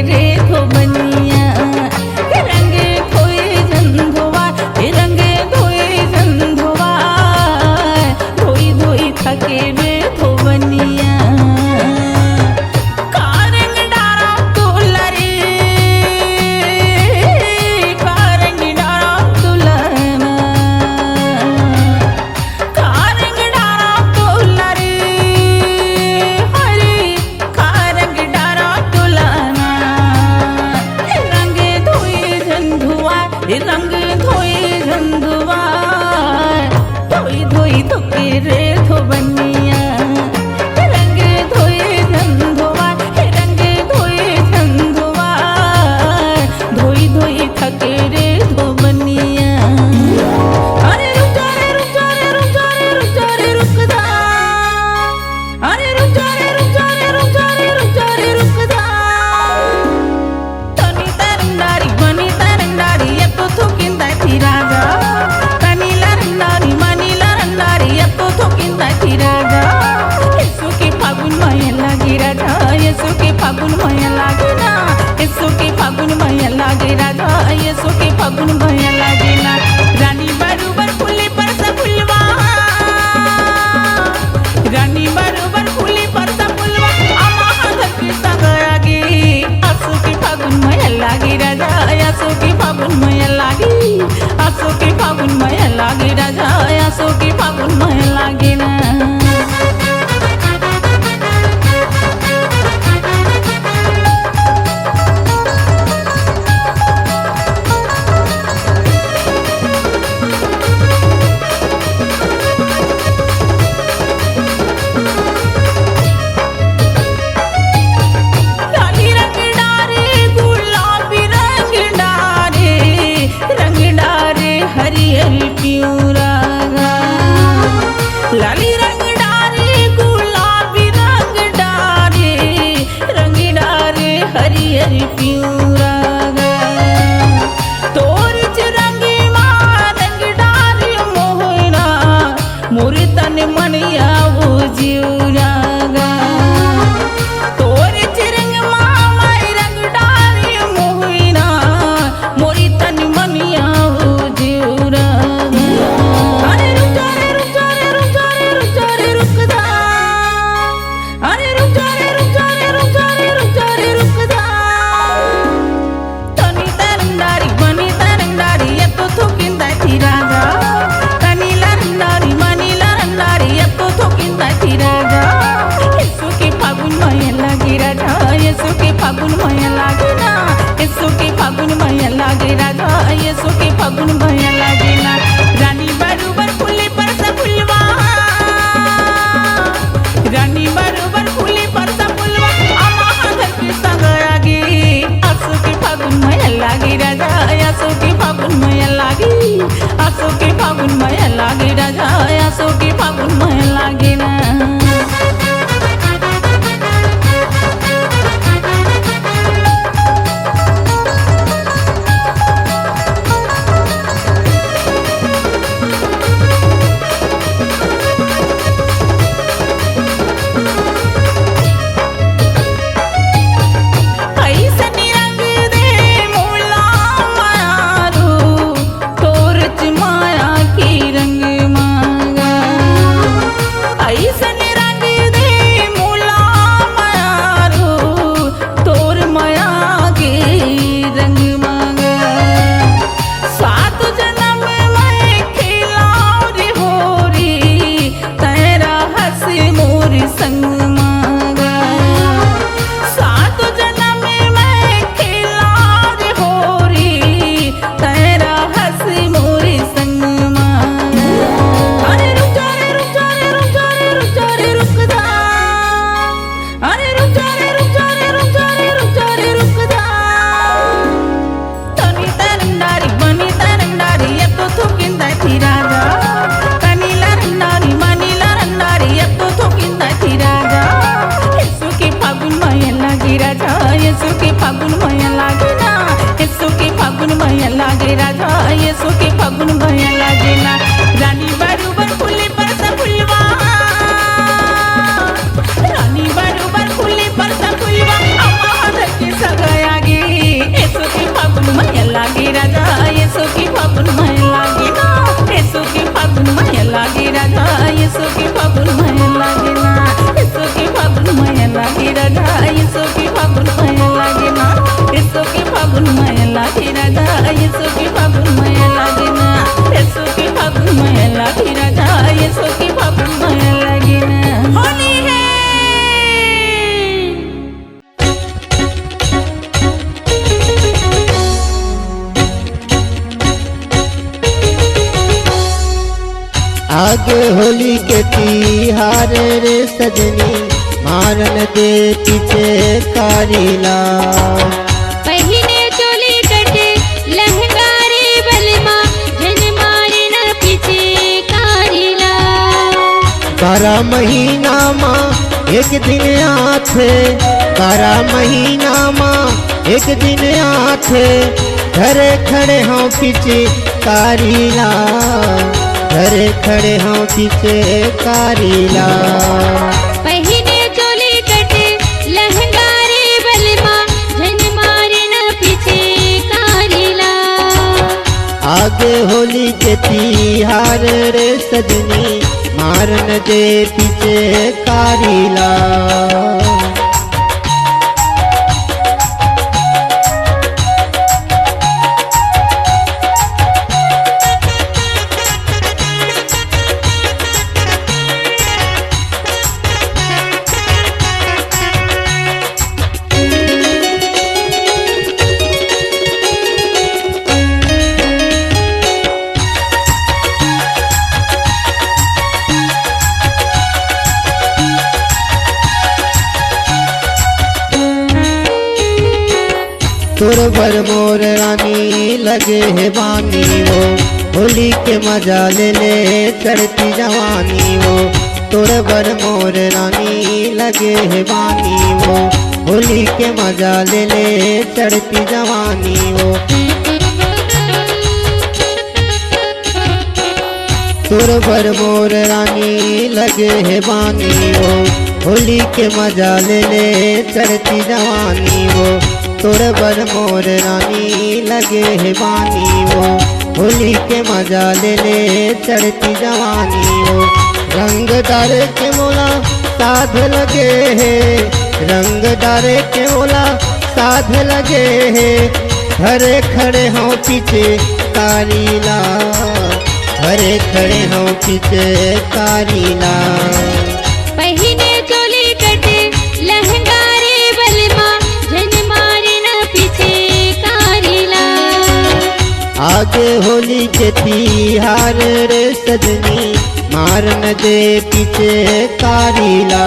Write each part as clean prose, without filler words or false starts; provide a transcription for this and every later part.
रे धोबनिया रंग धोए जंधुआ रंग धोए जंधुआ धोई धोई थके रे धोबनिया कारंग डारा तुला रे कारंग डारा तुलना कारंग डारा तुला रे हरे कारंग डारा तुलना रंग धोए जंधुआ रंग धोए जंधुआ धोई धोई धोके रे धोबनिया रंग धोए जंधुआ रंग धोए जंधुआ धोई धोई थके रे धोबनिया अरे रुक जा रे रुक जा रे रुक जा रे रुक जा रे रुकदा अरे रुक जा रे रुक जा रे रुक जा रे रुक जा रे रुकदा तनी तरंगारी मनी तरंगारी एतो थोकिंदा थिरागा तनी लरंगारी मनी लरंगारी एतो थोकिंदा थिरागा येसु के फागुन माया लागे राजा येसु के फागुन माया लागे ना येसु के फागुन माया लागे राजा येसु के फागुन माया लागे ना रानी बरोबर फुले पर सा फुलवा रानी बरोबर फुले पर सा फुलवा आमा हाथ के संग आगे आसु के फागुन माया लागे राजा आसु के फागुन माया लागे आसु के फागुन माया लागे राजा आसु के फागुन माया लागे ना लाली रंग डारे गुलाबी रंग डारे हरियर पियूरा लाली रंग डारे गुलाबी रंग डारे हरियर पियूरा तोर रंगी माँ रंग डारे मोहरा मोर तन मनिया वो जियूरा तोर रंग माँ रंग डारे मोहरा मोरी तन मनिया वो जियूरा अरे रुक जा रे रुक जा रे रुक जा रे रुक जा रे रुकदा अरे रुक जा रे रुक जा रे रुक जा रे रुक जा रे रुकदा तनी तरंगारी मनी तरंगारी एतो थोकिंदा थिरागा तनी लरंगारी मनी लरंगारी एतो थोकिंदा थिरागा येसु के फागुन माया लागे राजा येसु के फागुन माया लागे ना येसु के फागुन माया लागे राजा येसु के फागुन माया लागे ना रानी बरोबर फुले पर सा फुलवा रानी बरोबर फुले पर सा फुलवा आमा हाथ के संग आगे आसु के फागुन माया लागे राजा आसु के फागुन माया लागे आसु के फागुन माया लागे राजा आसु के फागुन माया लागे ना ऐसनी रंग दे मोला मारू तोर माया की रंग मांगा आगे होली के तिहार रे सजनी मारन दे पीछे कारीला। पहिने चोली कटे लहंगा रे बलमा जन मारे न पीछे कारीला। 12 महीना माँ एक दिन आथे, 12 महीना माँ एक दिन आथे, घरे खड़े हों पीछे कारीला, घरे खड़े हों पीछे कारीला। पहिने चोली कटे लहंगा रे बलमा जन मारे न पीछे कारीला। आगे होली के तिहार रे सजनी मारन दे पीछे कारीला। तोर बर मोर रानी लगे है बानी वो, होली के मजा ले ले चढ़ती जवानी वो। तोर बर मोर रानी लगे है बानी वो, होली के मजा ले ले चढ़ती जवानी वो। तोर बर मोर रानी लगे है बानी वो, होली के मजा ले ले चढ़ती जवानी वो। तोर बर मोर रानी लगे है बानी वो, होली के मजा ले ले चढ़ती जवानी वो। रंग डारे के मोला साध लगे है, रंग डारे के मोला साध लगे है, घरे खड़े हों पीछे कारीला, घरे खड़े हों पीछे कारीला। पहिने चोली कटे लहंगा रे बलमा जन मारे न पीछे कारीला। आगे होली के तिहार रे सजनी मारन दे पीछे कारीला।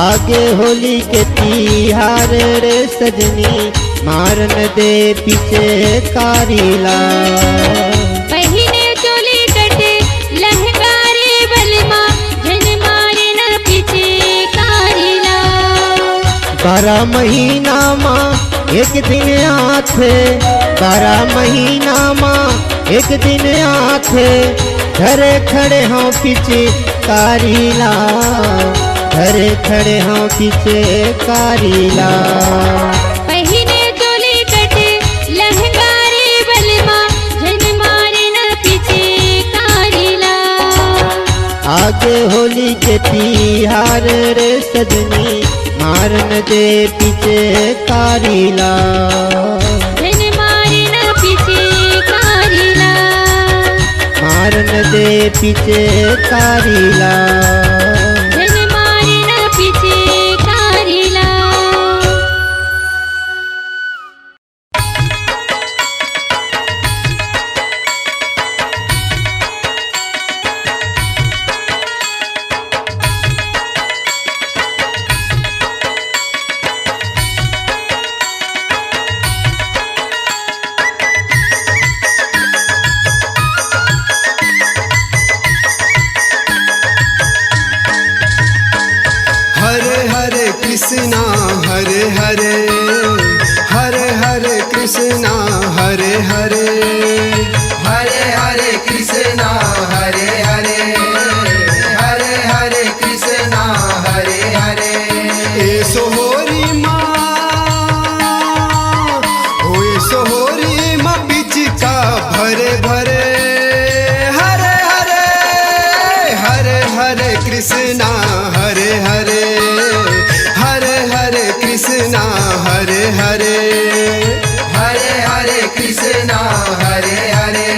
आगे होली के तिहार रे सजनी मारन दे पीछे कारीला। पहिने चोली कटे लहंगा रे बलमा जन मारे न पीछे कारीला। 12 महीना माँ एक दिन आथे, 12 महीना माँ एक दिन आथे, घरे खड़े हों पीछे कारीला, घरे खड़े हों पीछे कारीला। पहिने चोली कटे लहंगा रे बलमा जन मारे न पीछे कारीला। आगे होली के तिहार रे सजनी मारन दे पीछे कारीला। जन मारे न पीछे कारीला। मरन दे पीछे कारीला। जन मारे न पीछे कारिला। हरे हरे कृष्णा हरे हरे, हरे हरे कृष्णा हरे हरे, हरे हरे कृष्णा हरे हरे, हरे हरे कृष्णा हरे हरे। ए सोहोरी माँ, ओ ए सोहोरी माँ पिचिका भरे भरे, हरे हरे, हरे हरे कृष्णा हरे हरे, हरे हरे कृष्णा हरे हरे, हरे हरे कृष्णा हरे हरे,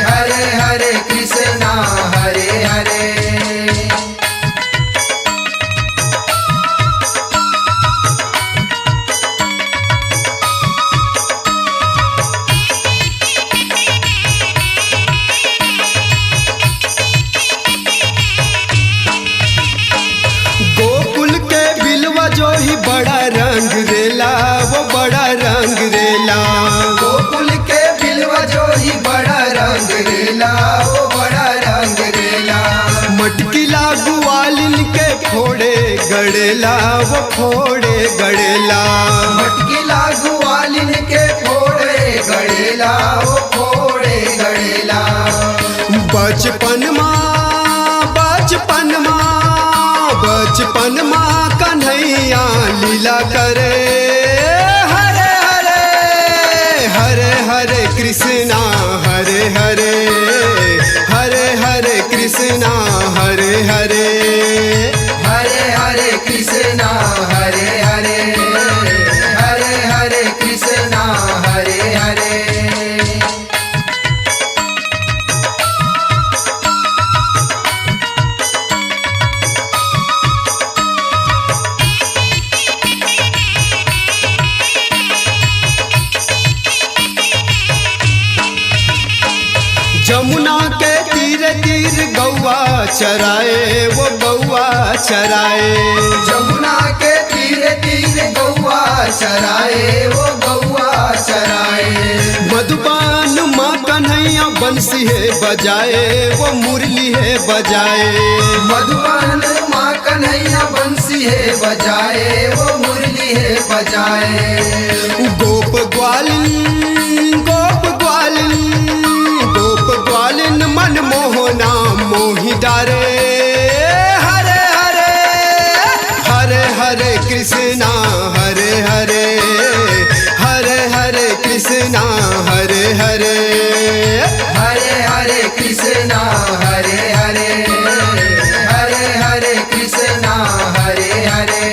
हरे हरे कृष्णा हरे हरे। गोकुल के बिलवा जो ही बड़ा रंग रेला, वो बड़ा रंग रेला। गोकुल के बिलवा जो ही बड़ा रंग रेला, वो बड़ा रंग रेला। मटकीला ग्वालिन के फोड़े गड़ेला, वो फोड़े गड़ेला। मटकीला ग्वालिन के फोड़े गड़ेला, वो फोड़े गड़ेला। बचपन माँ कन्हैया लीला करे, हरे हरे, हरे हरे कृष्णा हरे हरे, हरे हरे कृष्णा हरे हरे, हरे हरे कृष्णा हरे हरे, हरे हरे कृष्णा हरे हरे। जमुना के तीरे तीर गौआ चराए, वो गौआ चराए। जमुना के तीरे तीर गौआ चराए, वो गौआ चराए। मधुबान माँ कन्हैया बंसी है बजाए, वो मुरली है बजाए। मधुबान माँ कन्हैया बंसी है बजाए, वो मुरली है बजाए। गोप ग्वालिन, गोप ग्वालिन, गोप ग्वालिन मन मोहना मोहि डारे, हरे हरे, हरे हरे कृष्णा हरे हरे, हरे हरे कृष्णा हरे हरे, हरे हरे कृष्णा हरे हरे, हरे हरे कृष्णा हरे हरे।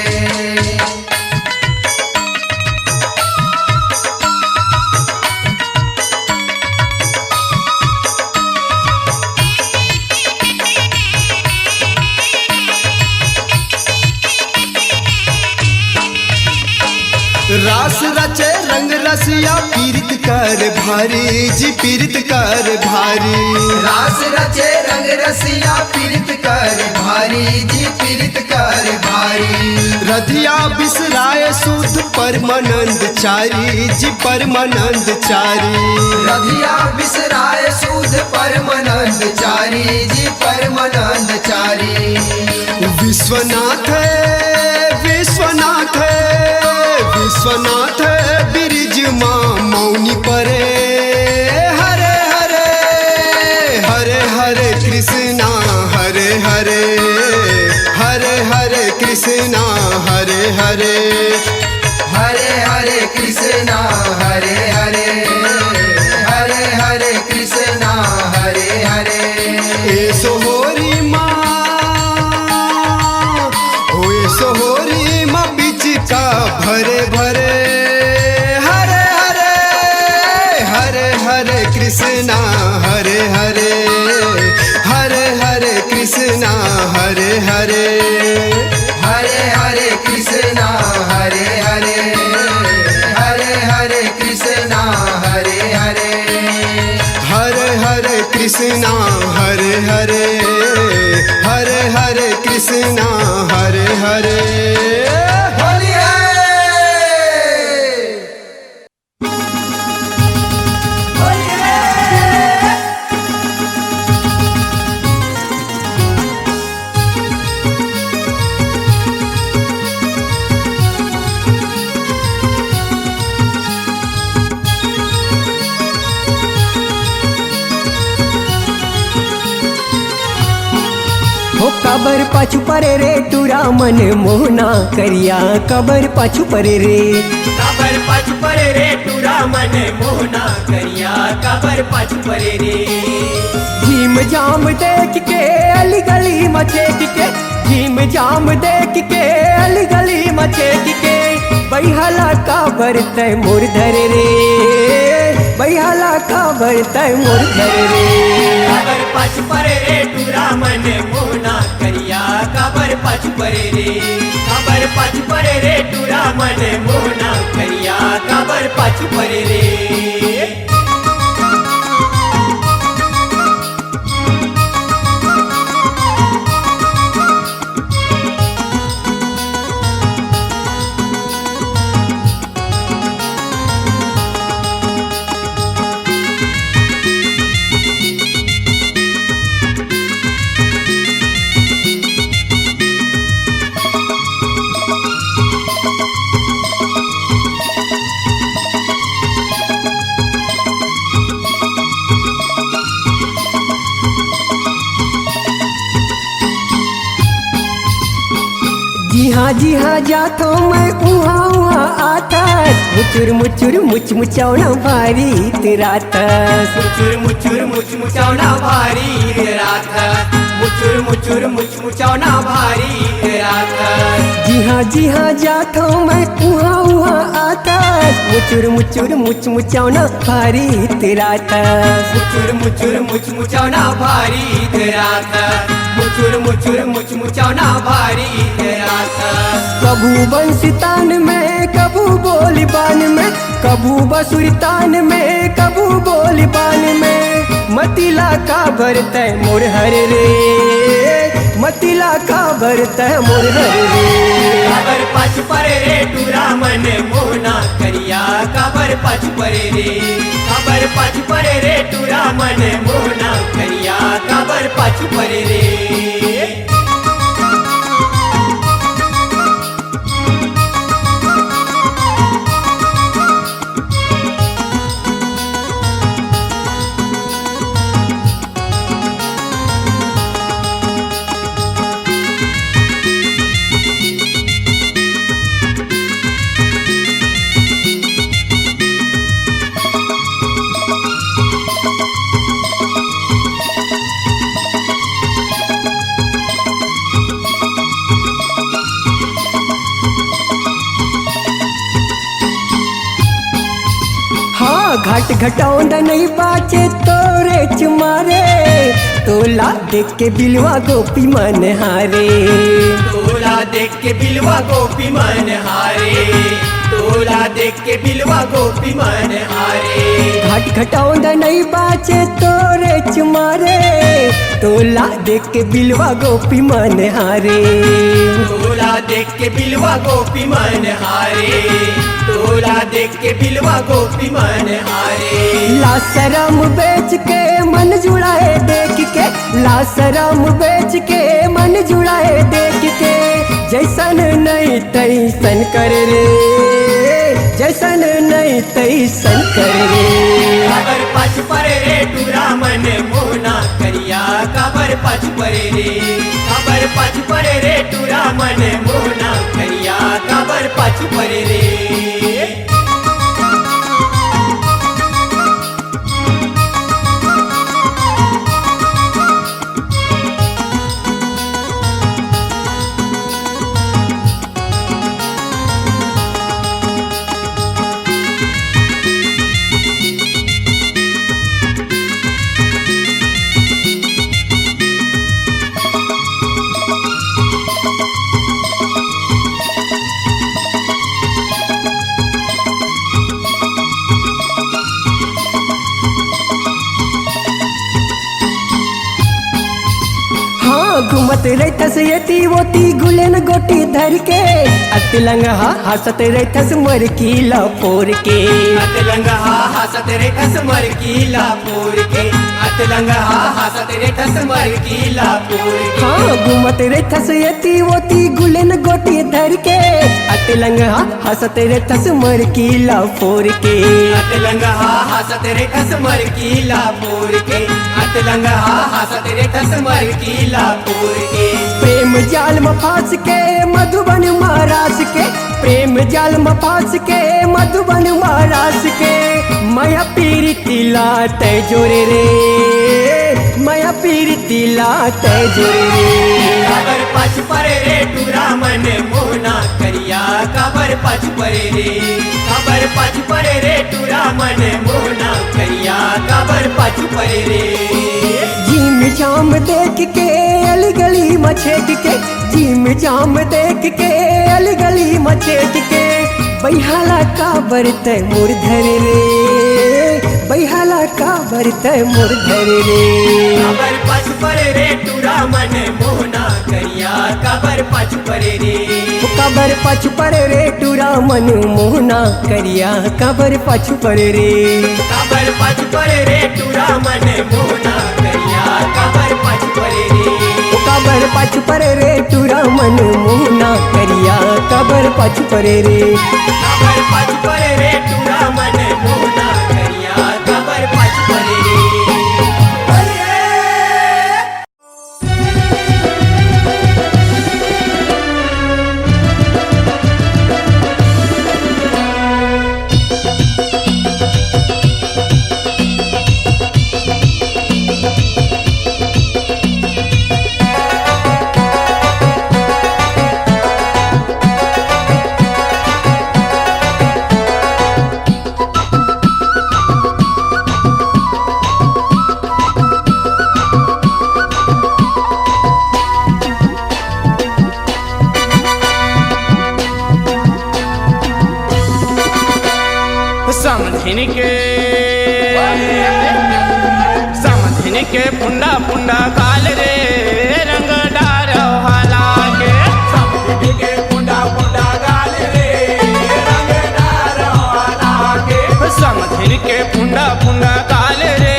रास रचे रंग रसिया पीरित कर भारी जी, पीरित कर भारी। रास रचे रंग रसिया पीरित कर भारी जी, पीरित कर भारी। रधिया बिसराए सूद परमानंद चारी जी, परमानंद चारी। रधिया बिसराए सूद परमानंद चारी जी, परमानंद चारी। विश्वनाथ विश्वनाथ विश्वनाथ बिरिज माँ मौनी परे, हरे हरे, हरे हरे कृष्णा हरे हरे, हरे हरे कृष्णा हरे हरे, हरे हरे कृष्णा हरे हरे, हरे हरे कृष्णा हरे हरे। ए सोहोरी माँ, ओ ए सोहोरी माँ बिचिका भरे भरे, हरे हरे, हरे हरे कृष्णा हरे हरे। हरे हरे हरे कृष्णा हरे हरे हरे हरे कृष्णा हरे हरे हरे हरे कृष्णा हरे हरे हरे हरे कृष्णा हरे हरे होली है। हो कबर पाछू परे रे टूरा मन मोहना करिया कबर पाछू परे रे काबर पाछ परे रे टूरा मन मोहना करिया काबर पाछ परे रे भीम जाम देख के अली गली मचेक के भीम जाम देख के अली गली मचेक के बैहला काबर तय मोर धर रे बैहला काबर तय मोर धर रे काबर पाछ परे रे टूरा मन मोहना करिया काबर पाछ परे रे काबर पाछ परे रे टूरा मन मोहना करिया काबर पाछ परे रे जी हाँ जातो मैं उहाँ उहाँ आता मुचुर मुच मुचौना भारी तेरा मुचुर मुच मुचौना भारी रात मुचुर मुच मुचौना भारी रात जी हाँ जातो मैं उहाँ उहाँ आता मुचुर मुच मुचौना भारी तेरा मुचुर मुच मुचौना भारी रात मुचुर मुच मुचौना भारी रात कबू बंसितान में कबू बोली बान में कबू बसुरितान में कबू बोली बान में मतिला का भरतै मोर हर रे मतिला का भरतै मोर हर रे काबर पाछ परे रे टूरा मन मोहना करिया काबर पाछ परे रे काबर पाछ परे रे टूरा मन मोहना करिया काबर पाछ परे रे घाट घटौंड नहीं बाचे तोरे चुमारे तोला देख के बिलवा गोपी मन हारे तोला देख के बिलवा गोपी मन हारे तोला देख के बिलवा गोपी मन हारे घाट घटौंड नहीं बाचे तोरे चुमारे तोला देख के बिलवा गोपी मन हारे तोला देख के बिलवा गोपी मन हारे तोला देख के बिलवा गोपी मन हारे लाशरम बेच के मन जुड़ाए देख के लाशरम बेच के मन जुड़ाए देख के जैसन नहीं तैसन कर रे जैसन नहीं तैसन कर रे काबर पाछ परे रे टूरा मन मोहना करिया काबर पाछ परे रे काबर पाछ परे रे टूरा मन मोहना करिया काबर पाछ परे रे घूमत रहतस येती वोती गुलेन गोटी धर के अतलंग हंसत रहतस मर कीला पोर के अतलंग हंसत रहतस मर कीला पोर के अतलंग हंसत रहतस मर कीला पोर के घूमत रहतस येती वोती गुलेन गोटी धर के अतलंग हंसत रहतस मर कीला पोर के अतलंग हंसत रहतस मर कीला पोर के अतलंग हंसत रहतस मर कीला पोर के प्रेम जाल में फांस के मधुबन महाराज के प्रेम जाल में फांस के मधुबन महाराज के माया पीरिति लात जोरे रे माया पीरिति लात जोरे रे काबर पछ परे रे टूरा मन मोहना करिया काबर पछ परे रे काबर पछ परे रे टूरा मन मोहना करिया काबर पछ परे रे जीम जाम देख के अली गली मछेक के जीम जाम देख के अली गली मछेक के बैहाला का बरत मुरधर रे बैहाला का बरत मुरधर रे काबर पछ परे रे टूरा मन मोहना करिया काबर पछ परे रे कबर पछ पर रे टूरा मन मोहना करिया कबर पछ पर रे काबर पछ परे रे टूरा मन मोहना करिया काबर पछ परे रे कबर पछ पर रे टूरा मन मोहना करिया कबर पछ पर रे काबर पछ परे रे टूरा मन मोहना करिया काबर पछ परे रे समधिन के पुंडा पुंडा काल रे रंग डारो हाला के समधिन के पुंडा पुंडा काल रे रंग डारो हाला के समधिन के पुंडा पुंडा काल रे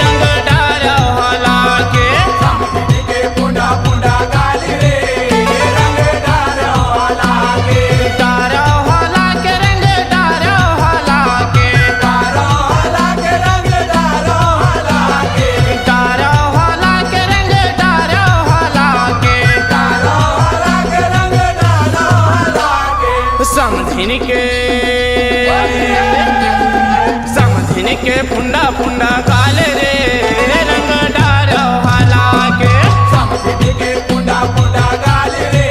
रंग डारो हाला के समधिन के पुंडा पुंडा काल रे रंग डारो हाला के डारो हाला के रंग डारो हाला के डारो हाला के रंग डारो हाला के डारो हाला के रंग डारो हाला के डारो हाला के रंग डारो हाला के समधिन के पुंडा पुंडा काल रे रंग डारो हाला के समधिन के पुंडा पुंडा काल रे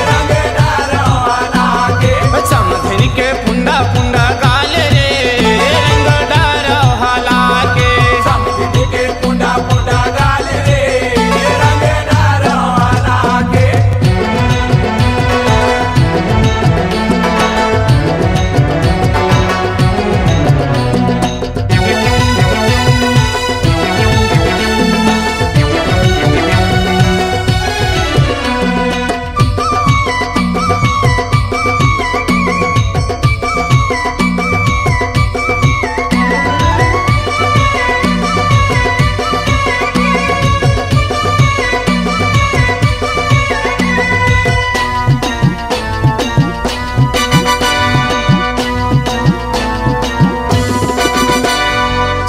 रंग डारो हाला के समधिन के पुंडा पुंडा काल रे रंग डारो हाला के समधिन के पुंडा पुंडा काल रे रंग डारो हाला के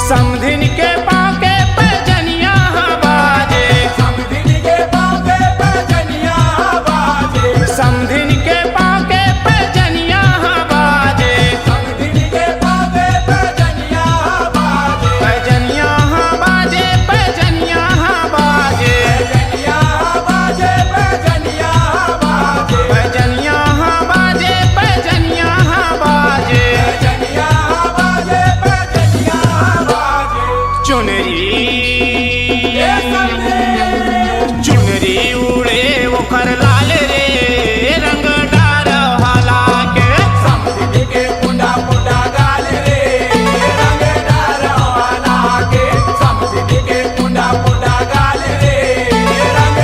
समधिन के पाँव के पैजनिया बाजे समधिन के पाँव के पैजनिया बाजे समधिन के पाँव के पैजनिया बाजे समधिन के पाँव के पैजनिया बाजे पैजनिया बाजे पैजनिया बाजे पैजनिया बाजे पैजनिया बाजे पैजनिया बाजे पैजनिया बाजे पैजनिया बाजे पैजनिया चुनरी चुनरी उड़े वो कर लाल रे रंग डारो हाला के समधिन के पुंडा पुंडा गाल रे रंग डारो हाला के समधिन के पुंडा पुंडा गाल रे रंग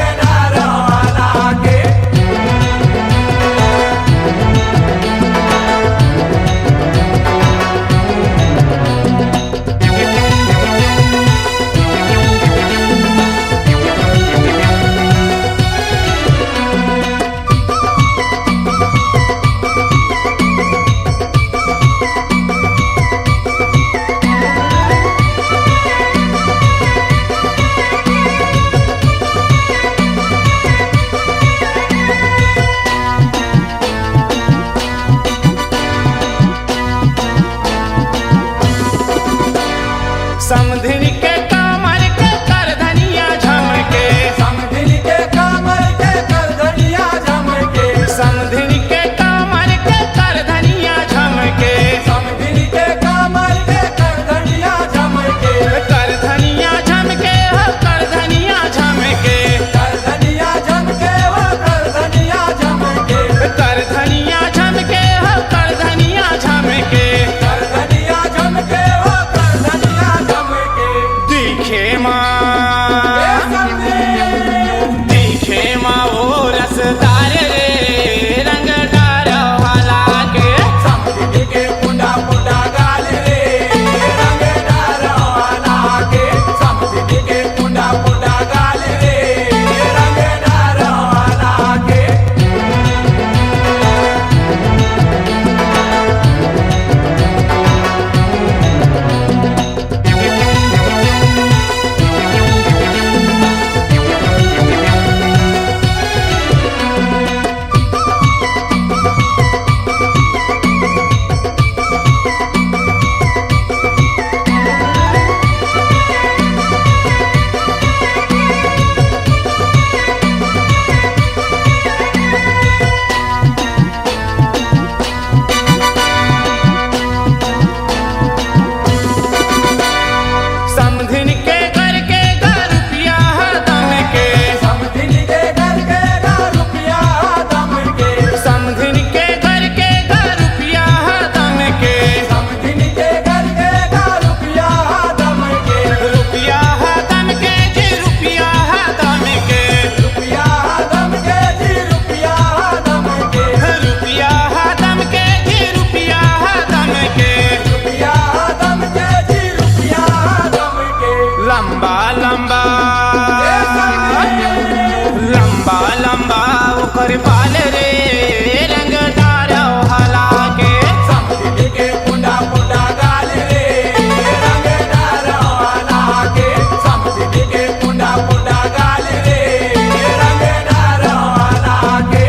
सांभर पाल रे रंग डारो हला के समधी के पुंडा पुंडा गाल रे रंग डारो हला के समधी के पुंडा पुंडा गाल रे रंग डारो हला के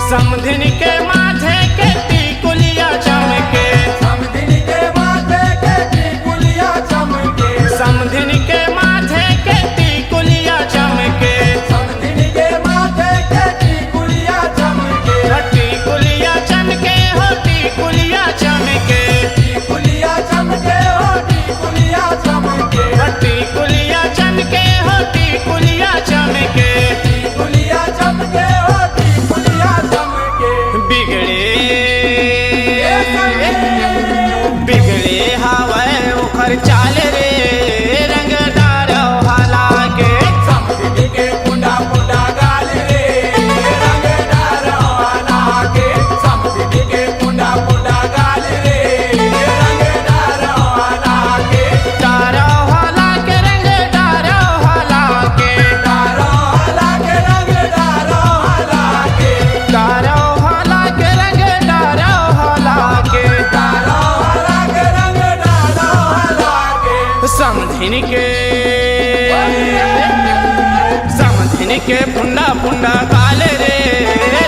समधिन के माथे के टिकुलिया चमके समधी के माथे के टिकुलिया चमके समधिन के माथे के टिकुलिया चमके समधी के माथे के टिकुलिया चमके टिकुलिया चमके हो टिकुलिया चमके टिकुलिया चमके हो टिकुलिया चमके टिकुलिया चमके हो टिकुलिया चमके टिकुलिया चमके हो टिकुलिया चमके बिगड़े बिगड़े हवे उखर चाल रे रंग डारो हला के समधी के पुंडा पुंडा गाल रे रंग डारो हला के समधी के पुंडा पुंडा गाल रे रंग डारो हला के डारो हला के रंग डारो हला के डारो हला के रंग डारो हला के डारो हला के रंग डारो हला के डारो हला के रंग डारो हला के समधिन के फुंडा फुंडा काल रे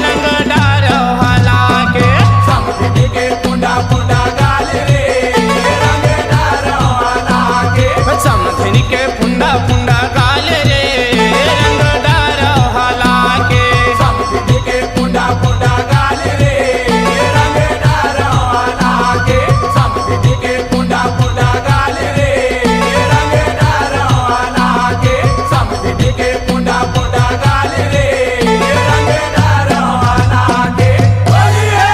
रंग डारो हला के समधी के पुंडा पुंडा गाल रे रंग डारो हला के समधिन के फुंडा फुंडा काल रे रंग डारो हला के समधी के पुंडा पुंडा गाल रे रंग डारो हला के समधी के पुंडा पुंडा गाल रे रंग डारो हला के समधी के पुंडा पुंडा गाल रे रंग डारो हला के बोलिए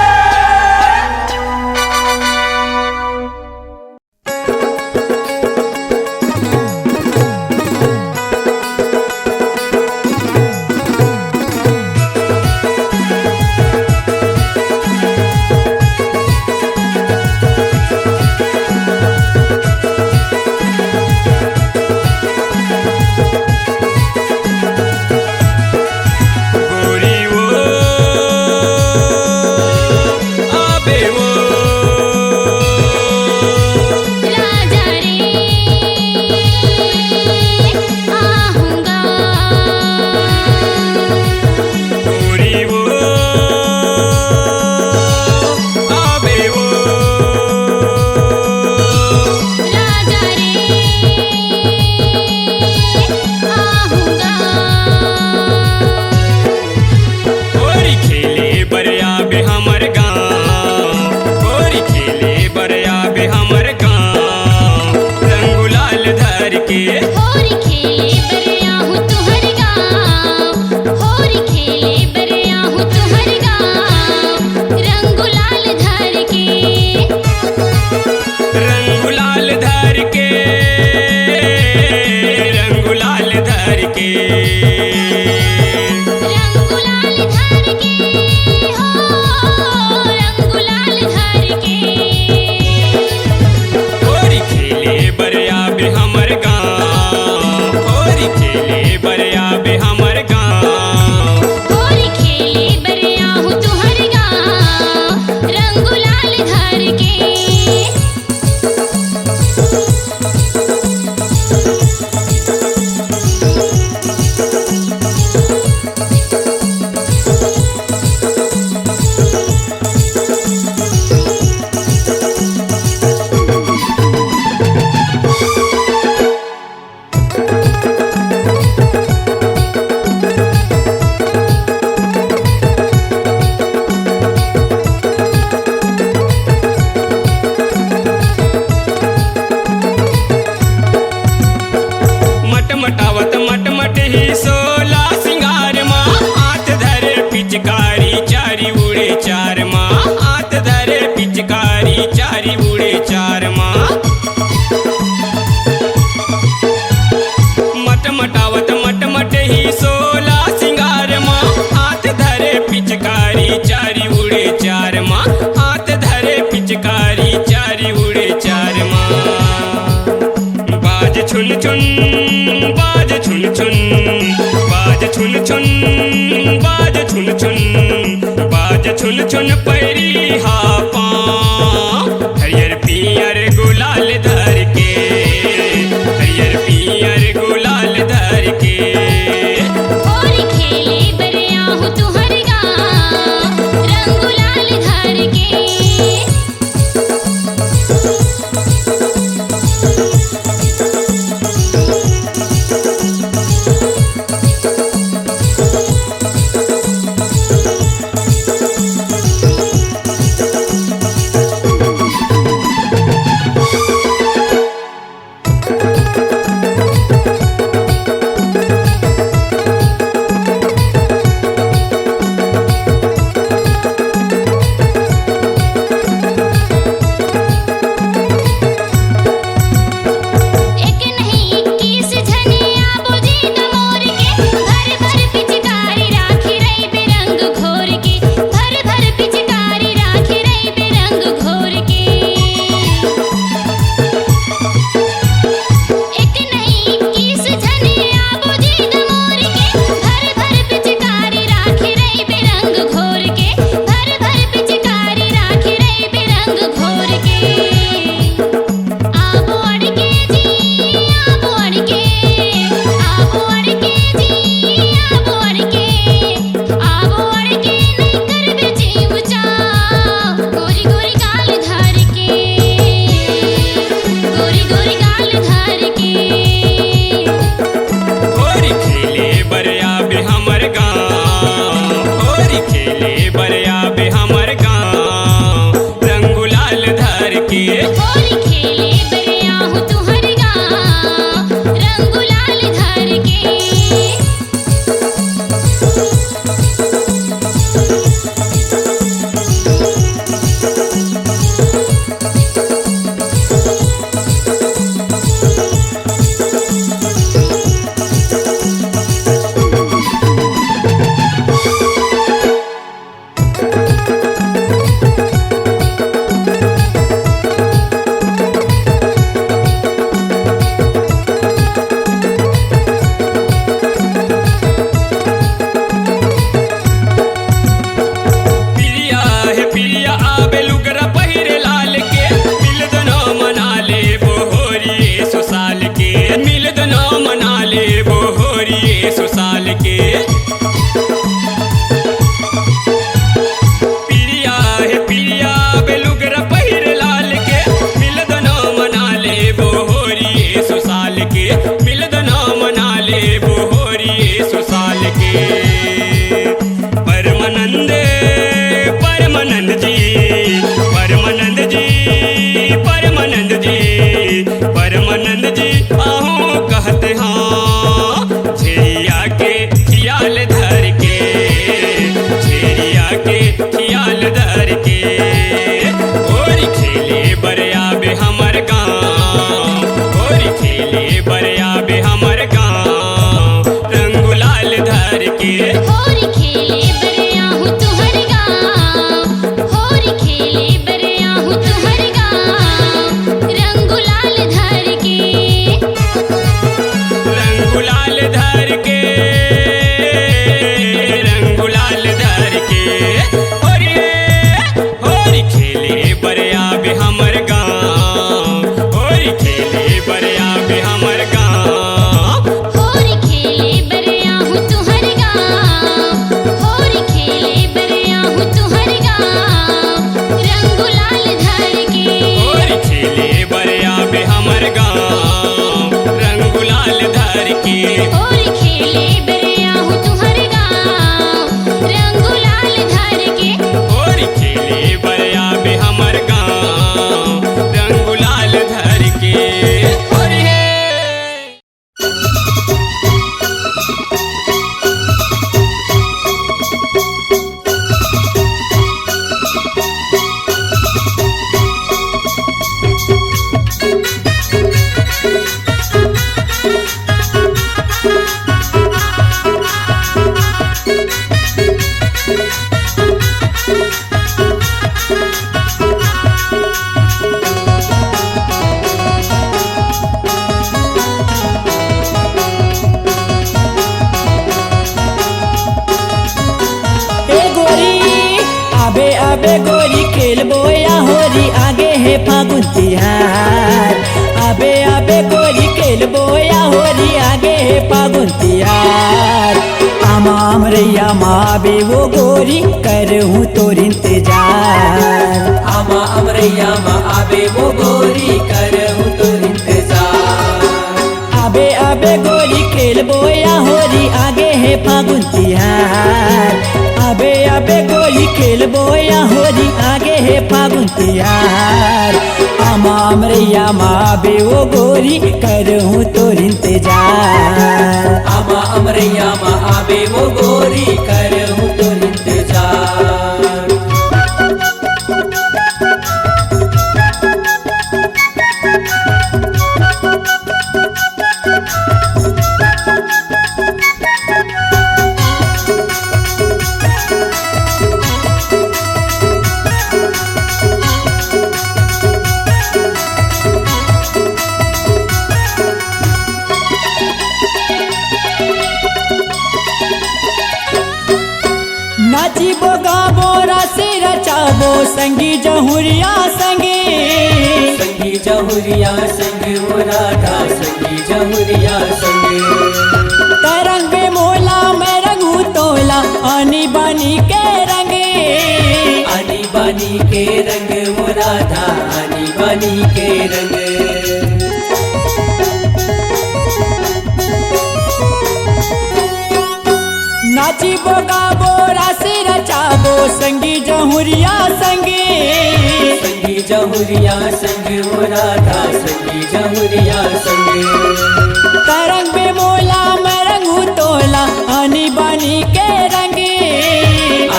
गोरी वो आबे वो राजा रे आहूँगा गोरी वो आबे वो राजा रे आहूँगा गोरी खेले बरिया बे हमर गाँव गोरी खेले बरिया बे हमर गाँव रंगुलाल धर के होरी खेले बरिया हूँ तुहर गाँव होरी खेले बरिया हूँ तुहर गाँव रंगुलाल धर के रंगुलाल धर के रंगुलाल धर के रंगुलाल धर के हो रंगुलाल धर के गोरी खेले बरिया बे हमर गाँव गोरी खेले बरिया बे हमर गाँव होरी खेले बरिया हूँ तुहर गाँव रंगुलाल धर के ही 16 सिंगार माँ हाथ धरे पिचकारी चारी उड़े चार माँ हाथ धरे पिचकारी चारी उड़े चार माँ मटमटावत मटमट ही 16 सिंगार माँ हाथ धरे पिचकारी चारी उड़े चार माँ हाथ धरे पिचकारी चारी उड़े चार माँ बाज छुन छुन बाज छुन छुन बाज छुन छुन बाज छुन छुन बाज छुन छुन पैरी हा पाँ हरियर पियर गुलाल धर के हरियर पियर गुलाल धर के होरी खेले बरियाहू तुहर गाँव रंग गुलाल धर के एक नहीं 21 झनिया बुझी दमोर के भर भर पिचकारी राखी रही बेरंग घोर के भर भर पिचकारी राखी रही बेरंग घोर के एक नहीं 21 झनिया बुझी दमोर के भर भर पिचकारी राखी रही बेरंग घोर के भर भर पिचकारी राखी रही बेरंग घोर के आबो अड़के जी आबो अड़के आबो अड़के जी आबो अड़के आबो अड़के नहीं करबे जी ऊंचा गोरी गोरी गाल धर के गोरी गोरी गाल धर के होरी खेले बरिया बे हमर गाँव होरी खेले बरिया बे हमर गाँव रंग गुलाल धर के होरी खेले बरियाहू तुहर गाँव रंग गुलाल धर के पिरिया है पिरिया आबे लुगरा पहिरे लाल के मिल दनो मना ले बोहोरी सुसाल के मिल दनो मना ले बोहोरी सुसाल के पिरिया है पिरिया आबे लुगरा पहिरे लाल के मिल दनो मना ले बोहोरी सुसाल के मिल दनो मना ले बोहोरी सुसाल के परमानंद परमानंद जी परमानंद जी परमानंद जी परमानंद जी आहूँ कहते हाँ छेरिया के खियाल धर के छेरिया के खियाल धर के होरी खेले बरिया बे हमर गाँव होरी खेले बरिया बे हमर गाँव रंग गुलाल धर के होरी खेले बरियाहू तुहर गाँव होरी खेले बरियाहू तुहर गाँव रंग गुलाल धर के रंग गुलाल धर के रंग गुलाल धर के होरी होरी खेले बरिया बे हमर गाँव होरी खेले बरिया बे हमर गाँव होरी खेले बरियाहू तुहर गाँव होरी होरी आगे है फागुन तिहार आबे आबे गोरी खेलबो या होरी आगे है फागुन तिहार आमा अमरैया माबे वो गोरी करहूँ तोर इंतजार आमा अमरैया माँ आबे वो गोरी करहूँ तोर इंतजार आबे आबे गोरी खेलबो या होरी आगे है फागुन तिहार आबे आबे गोली खेलबो या होरी आगे है फागुन तिहार आमा अमरैया माबे वो गोरी करहूँ तोर इंतजार आमा अमरैया माँ आबे वो गोरी करहूँ तोर इंतजार नाचिबो गाबो रासे रचाबो संगी जहुरिया संगे संगी जहुरिया संग वो राधा संगी जहुरिया संग तरंग बे मोला मैं रंगू तोला आनी बानी के रंगे आनी बानी के रंग वो राधा आनी बानी के रंग नाचिबो गाबो रासे रचाबो संगी जहुरिया संगे संगी जहुरिया संग वो राधा संगी जहुरिया संग तरंग बे मोला मैं रंगू तोला आनी बानी के रंगे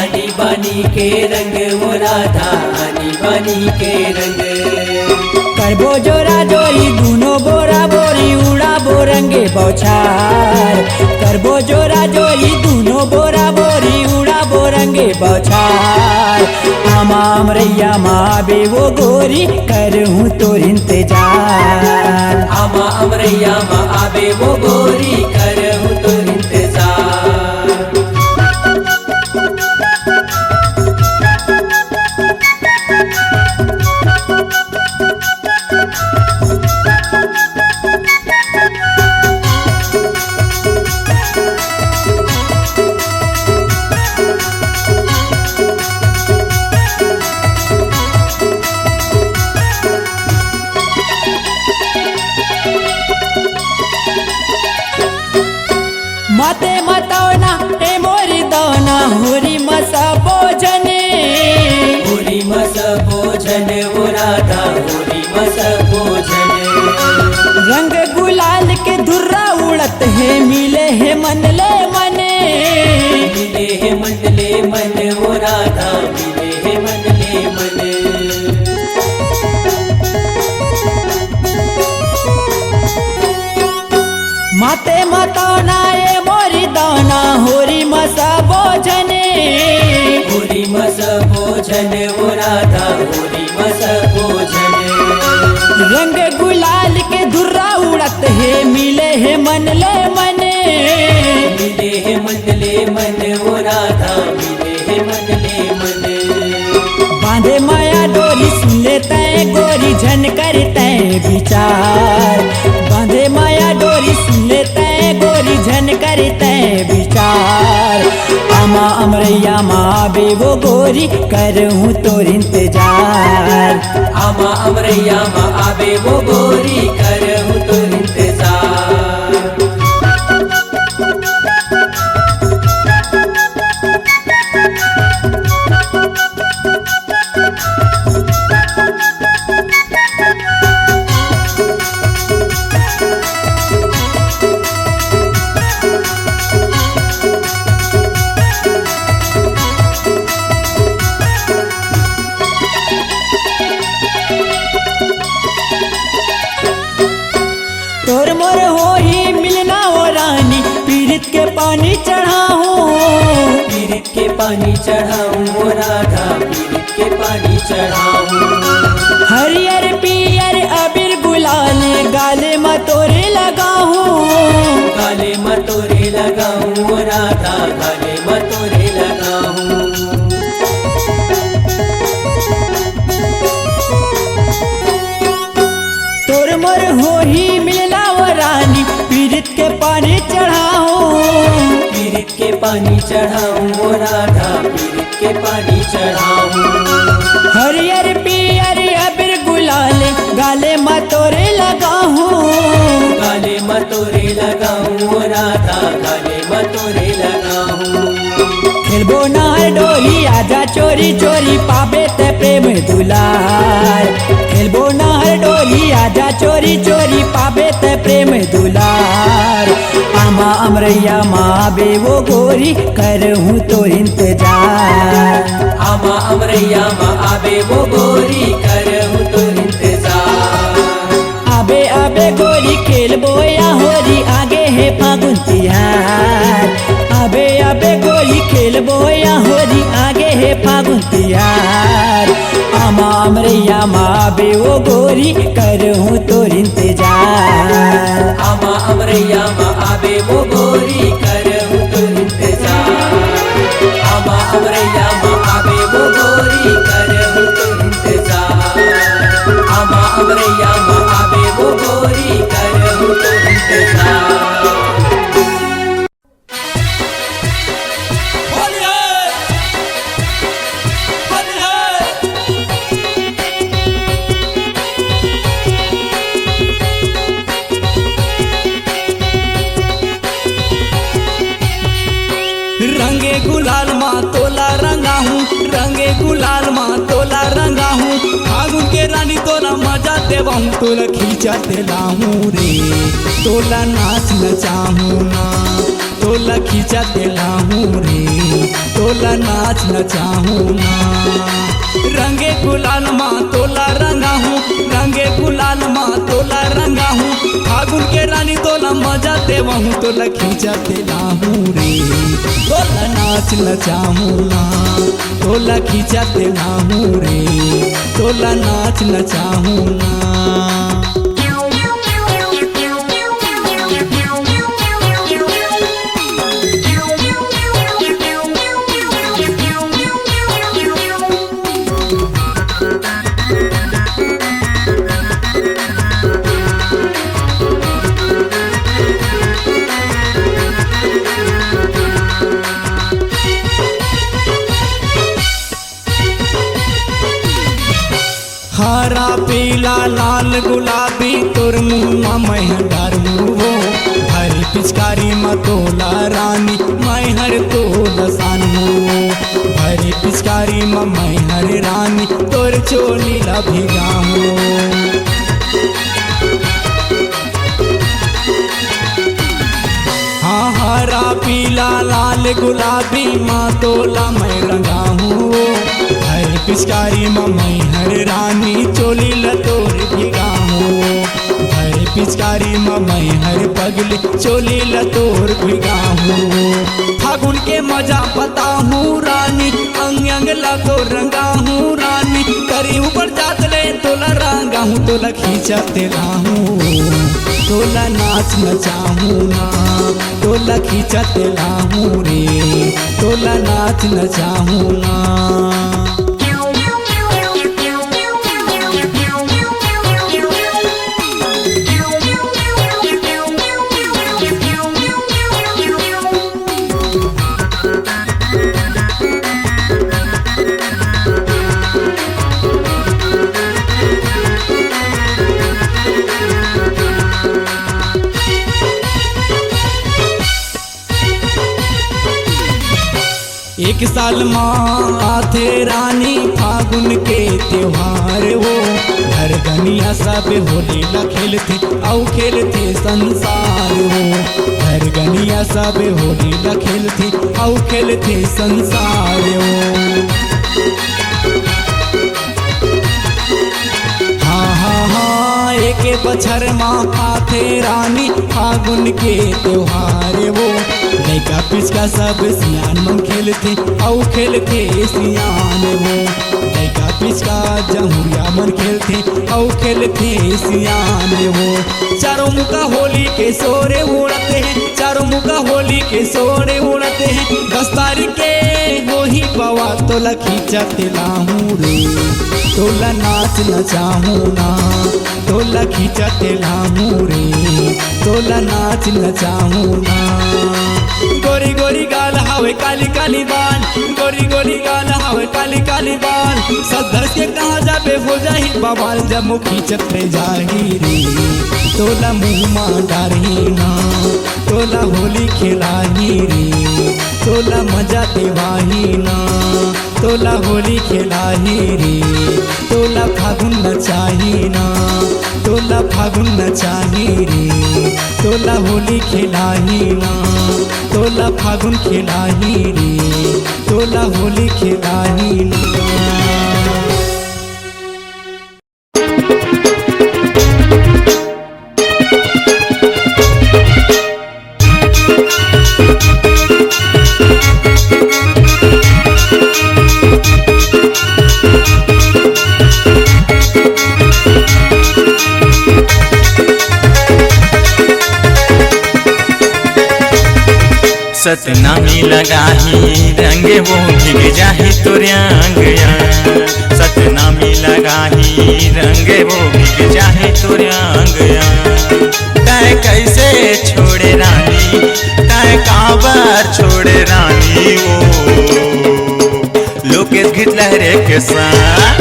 आनी बानी के रंग वो राधा आनी बानी के रंग करबो जोरा जोरी दूनो बोरा बोरी उड़ा बोरंगे बौछार करबो जोरा जोरी दूनो बोरा बोरी उड़ा बोरंगे बौछार आमा अमरैया माबे वो गोरी करहूँ तोर इंतजार आमा अमरैया माँ आबे वो गोरी करहूँ तोर इंतजार माते मतौना ए मोरी दौना होरी मसा भोजने होरी मस भोजन वो राधा होरी मस भोजन रंग गुलाल के धुर्रा उड़त है मिले है मनले मने मिले है मंडले मन वो राधा मिले है मंडले मन माते मतौना ए मोरी दौना होरी मसा भोजने होरी मस भोजन वो राधा होरी मस भोजन रंग गुलाल के धुर्रा उड़त है मिले है मनले मने मिले है मंडले मन वो राधा मिले है मंडले मन बांधे माया डोरी सुन लेते गोरी झन करते विचार बांधे माया डोरी सुन लेते गोरी झन करते विचार आमा अमरैया माबे वो गोरी करहूँ तोर इंतजार आमा अमरैया माँ आबे वो गोरी करहूँ तोर इंतजार तोर मोर हो ही मिलना हो रानी पीड़ित के पानी चढ़ाऊं पीरित के पानी चढ़ाऊं वो राधा पीरित के पानी चढ़ाऊं हरियर पियर अबीर गुलाल गाले मतोरे लगाऊं काले मतोरे लगाऊं वो राधा काले मतोरे लगाऊं पीरित के पानी चढ़ाऊं, पीरित के पानी चढ़ाऊं ओ राधा, पीरित के पानी चढ़ाऊं। हरियर पियर अबीर गुलाल गाले मतोरे लगाऊं, गाले मतोरे लगाऊं ओ राधा, गाले मतोरे लगाऊं। खेलबो नार डोली आजा चोरी चोरी पाबे ते प्रेम दुलार, खेलबो नार डोली आजा चोरी चोरी पाबे ते प्रेम दुलार। आमा अमरैया माँ बे वो गोरी करहूँ तो इंतजार, आमा अमरैया माँ आबे वो गोरी करहूँ तो इंतजार। आबे आबे गोरी खेलबो या होरी आगे है फागुन तिहार, आबे आबे गोरी खेलबो या होरी आगे है फागुन तिहार। आमा अमरैया माँ बे वो गोरी करहूँ तो इंतजार, आमा अमरैया माँ आबे वो गोरी करहूँ तो इंतजार। आमा अमरैया माँ आबे वो गोरी करहूँ तो इंतजार। आमा अमरैया माँ आबे वो गोरी करहूँ तो इंतजार। रंगे गुलाल माँ तोला रंगा हूँ, रंगे गुलाल माँ तोला रंगा हूँ। फागुन के रानी तोला मजा देवा हूँ, तोला खींचा देला हूँ रे, तोला नाच नचाहूँ ना, तोला खींचा देला हूँ रे, तोला नाच नचाहूँ ना। रंगे गुलाल माँ तोला रंगा हूँ, रंगे गुलाल माँ तोला रंगा हूँ। फागुन के रानी तोला मजा देवा हूँ, तोला खींचा देला हूँ रे, तोला नाच नचाहूँ ना, तोला खींचा देला हूँ रे, तोला नाच नचाहूँ ना। हरा पीला लाल गुलाबी तोर मुँह मैं डारू हो, हरी पिचकारी मतोला रानी मैं हर तोला सानू, हरी पिचकारी मैं हर रानी तोर चोली ला भिगाऊं। हाँ हरा पीला लाल गुलाबी माँ तोला मैं रंगा हूँ, हर पिचकारी मैं हर रानी चोली लतोर भिगाऊं। हर पिचकारी मैं हर पगली चोली लतोर भिगाऊं। फागुन के मजा पता हूँ रानी, अंग अंग लगो रंगा हूँ रानी, करी ऊपर जात ले तोला रंगा हूँ, तोला खींचा तेला हूँ, तोला नाच नचाहूँ ना, तोला खींचा तेला हूँ रे, तोला नाच नचाहूँ ना। एक साल माँ आथे रानी फागुन के त्योहार वो, घर गनिया सब होली ला खेलते औ खेलते संसार वो, घर गनिया सब होली ला खेलते औ खेलते संसार वो। हाँ हाँ हाँ एक बछर माँ आथे रानी फागुन के त्योहार वो, लैका पिचका सब सियान मन खेलते औ खेलते सियान वो, लैका पिचका जमुरिया मन खेलते और खेलते सियान हो। चारों मुका होली के सोरे उड़ते हैं, चारों मुका होली के सोरे उड़ते हैं। 10 तारीख के वही पवा तोला खींचते लाहूं रे, तोला नाच नचाहूं ना, तोला खींचते लाहूं रे, तोला नाच नचाहूं ना। गोरी गोरी गाल हावे काली काली बाल, गोरी गोरी गाल हावे काली काली बाल। सदस के कहाँ जाबे हो जाही बवाल, जब मुखी चतरे जाही रे, तोला मुँह मां डारही ना, तोला होली खेलाही रे, तोला मजा देवाही ना, तोला होली खेलाही रे, तोला फागुन नचाही ना, तोला फागुन नचाही रे, तोला होली खेलाही ना, तोला फागुन खेलाही रे, तोला होली खेलाही ना। सतनामी लगाही रंगे वो भीग जाही तोरे आंगया, सतनामी लगाही रंगे वो भीग जाही तोरे आंगया। तय कैसे छोड़े रानी, तय काबर छोड़े रानी, वो लोकेश गीत लहरे के साथ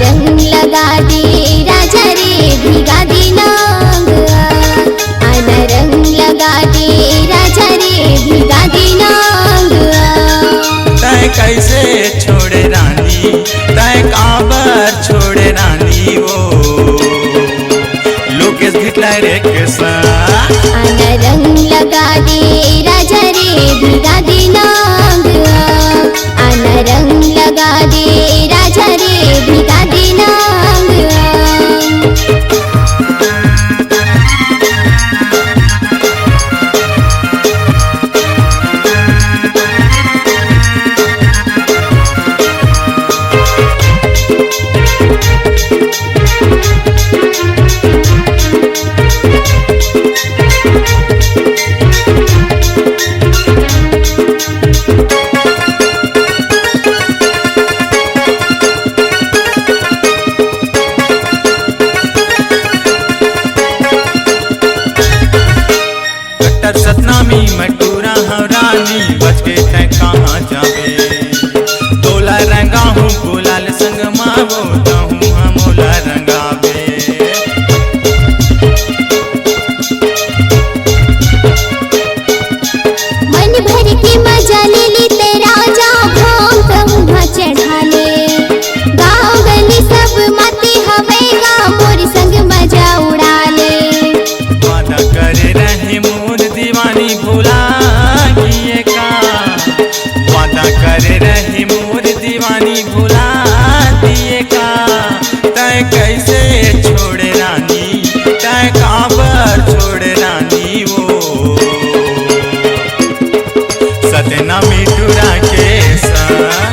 रंग लगा दे राजा रे भिगा दी नांगया, रंग लगा दे राजा रे भिगा दी नांगया। तय कैसे छोड़े रानी, तय काबर छोड़े रानी, वो लोकेश गीत लहरे के साथ रंग लगा दे राजा रे भिगा दी नांगया, रंग लगा दे राजा रे भिगा दी नांगया। सतनामी मटूरा हम रानी, बच के तय कहाँ जाबे, तोला रंगा हूँ गुलाल संग मावो हूँ हमोला रंगाबे। मन भर के मजा ले ली तेरा जा भाव तमुहा चढ़ा ले, गाँव गली सब माते हवेगा मोर संग मजा उड़ा ले। वादा करे रहे मोर दीवानी भुला किए का, वादा करे रहे मोर दीवानी भुला दिए का। तय कैसे छोड़े रानी, तय काबर छोड़े रानी, वो सतनामी टूरा के साथ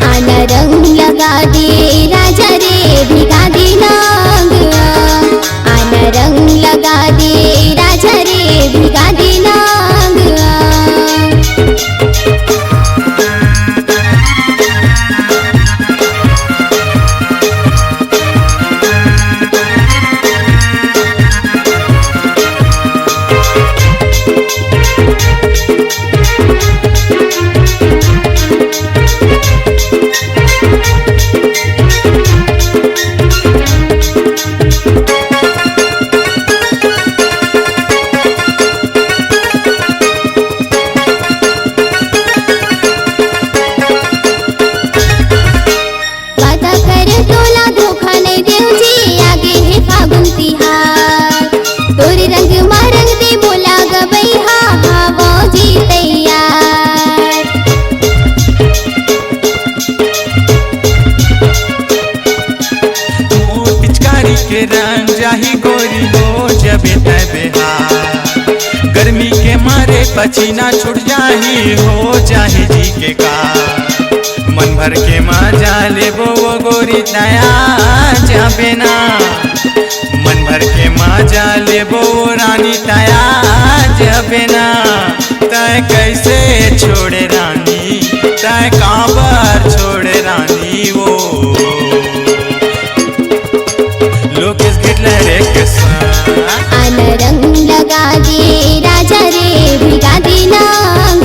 रंग लगा दे राजा रे भिगा दी नांगया, रंग लगा दे राजा रे भिगा दी नांगया। के रंग जाही गोरी हो जबे बेहार, गर्मी के मारे पसीना छूट जाही हो जाही जी के का। मन भर के मजा लेबो वो गोरी तया जाबे ना मन भर के मजा लेबो वो रानी तया जाबे ना तय कैसे छोड़े रानी तय काबर छोड़े रानी वो लोकेश गिटले रे आन रंग लगा दे राजा रे भिगा दे नांग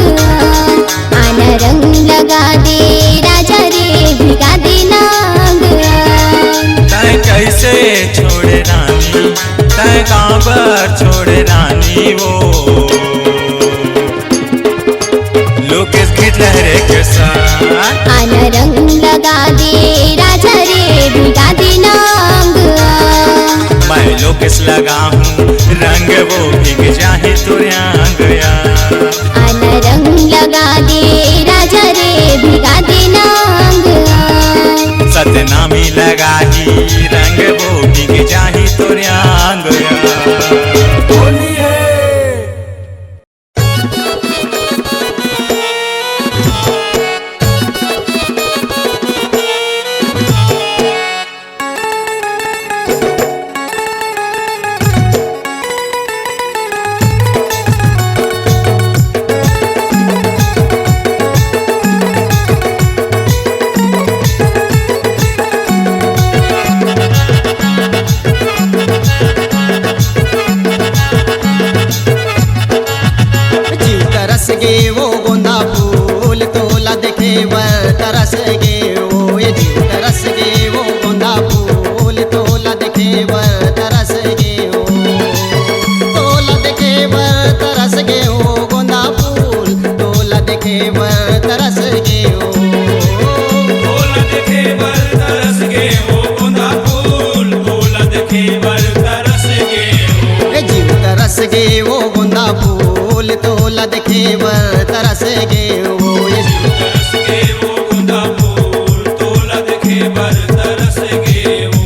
आन रंग लगा दे राजा रे भिगा दे नांग तय कैसे छोड़े रानी तय काबर छोड़े रानी वो लोकेश गिटले रे आन रंग लगा दे राजा रे भिगा दे नांग मैं लोकेश लगा हूँ रंग वो भीग जाए तो गया आन रंग लगा दे राजा रे भिगा दे नांग सतनामी लगा ही रंग वो भीग जाए तो गया होली है गे वो गोंदा फूल तोला देखे तरस गे वो ये जीव तरस गे वो गोंदा फूल तोला देखे तरस गे वो तोला देखे तरस गे वो गोंदा फूल तोला देखे तरस गे वो तोला देखे तरस गे वो गोंदा फूल तोला देखे तरस गे ये जीव तरस गे वो गोंदा फूल तोला देखे तरस गे वो ये तरस गे वो गोंदा फूल तोला देखे तरस गे वो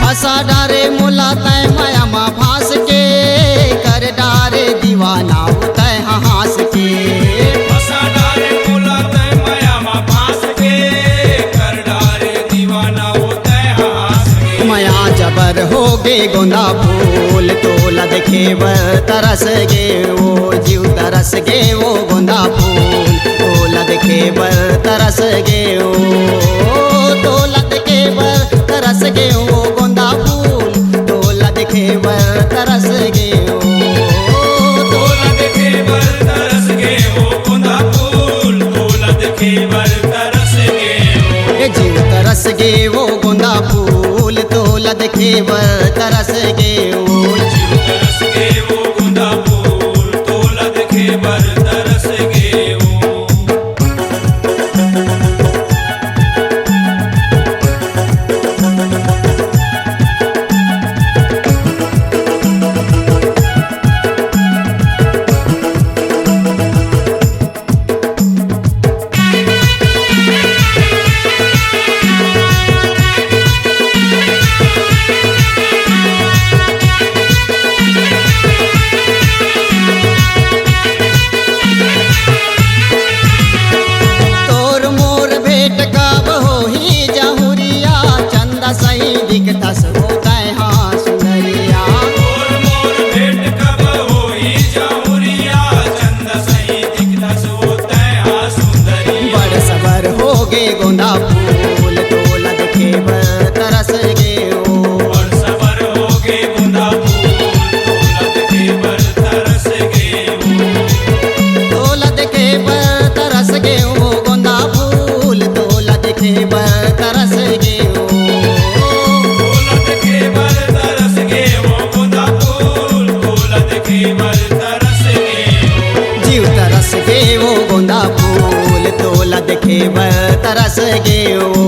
फसा डारे मुला तय माया मा फांस के कर डारे दीवाना तय हास के फसा डारे मुला तय माया मा फांस के कर डारे दीवाना होता है हास के माया जबर हो गे गोंदा फूल तोला देखे तरस गे वो जीव तरस गे वो गोंदा फूल तोला देखे तरस गे वो तोला देखे तरस गे वो गोंदा फूल तोला देखे तरस गे वो तोला देखे तरस गे वो गोंदा फूल तोला देखे तरस गे ये जीव तरस गे वो गोंदा फूल तोला देखे तरस गे वो तरस गे वो गोंदा फूल तोला देखे तरस गे वो रस गे ओ